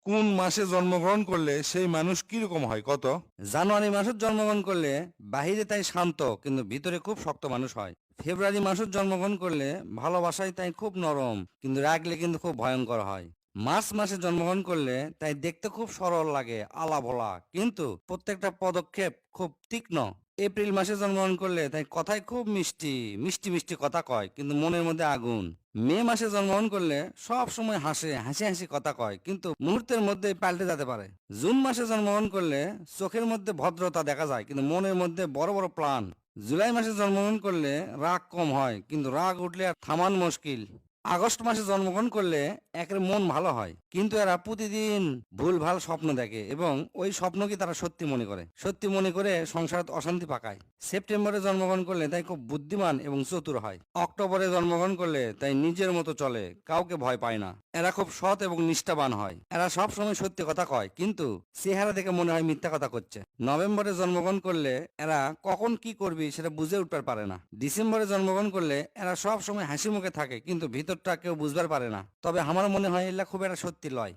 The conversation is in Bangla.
কোন মাসে জন্মগ্রহণ করলে সেই মানুষ কিরকম হয় কত? জানুয়ারি মাসে জন্মগ্রহণ করলে বাহিরে তাই শান্ত কিন্তু ভিতরে খুব শক্ত মানুষ হয়। ফেব্রুয়ারি মাসে জন্মগ্রহণ করলে ভালোবাসায় তাই খুব নরম কিন্তু রাগলে কিন্তু খুব ভয়ঙ্কর হয়। মার্চ মাসে জন্মগ্রহণ করলে তাই দেখতে খুব সরল লাগে, আলা ভোলা, কিন্তু প্রত্যেকটা পদক্ষেপ খুব তীক্ষ্ণ। এপ্রিল মাসে জন্মগ্রহণ করলে তাই কথায় খুব মিষ্টি, মিষ্টি মিষ্টি কথা কয় কিন্তু মনের মধ্যে আগুন। মে মাসে জন্মগ্রহণ করলে সব সময় হাসে, হাসি হাসি কথা কয় কিন্তু মুহূর্তের মধ্যে পাল্টে যেতে পারে। জুন মাসে জন্মগ্রহণ করলে চোখের মধ্যে ভদ্রতা দেখা যায় কিন্তু মনের মধ্যে বড় বড় প্ল্যান। জুলাই মাসে জন্মগ্রহণ করলে রাগ কম হয় কিন্তু রাগ উঠলে আর থামান মুশকিল। আগস্ট মাসে জন্মগ্রহণ করলে একের মন ভালো হয় কিন্তু এরা প্রতিদিন ভুল ভাল স্বপ্ন দেখে এবং ওই স্বপ্নকে তারা সত্যি মনে করে, সত্যি মনে করে সংসারে অশান্তি পাকায়। সেপ্টেম্বরে জন্মগ্রহণ করলে তাই খুব বুদ্ধিমান এবং চতুর হয়। অক্টোবরে জন্মগ্রহণ করলে তাই নিজের মতো চলে, কাউকে ভয় পায় না। এরা খুব সৎ এবং নিষ্ঠাবান হয়। এরা সব সময় সত্যি কথা কয় কিন্তু চেহারা দেখে মনে হয় মিথ্যা কথা করছে। নভেম্বরে জন্মগ্রহণ করলে এরা কখন কি করবি সেটা বুঝে উঠতে পারে না। ডিসেম্বরে জন্মগ্রহণ করলে এরা সব সময় হাসি মুখে থাকে কিন্তু ভিতরটা কেউ বুঝবার পারে না। তবে আমার মনে হয় এরা খুব একটা সত্যি লয়।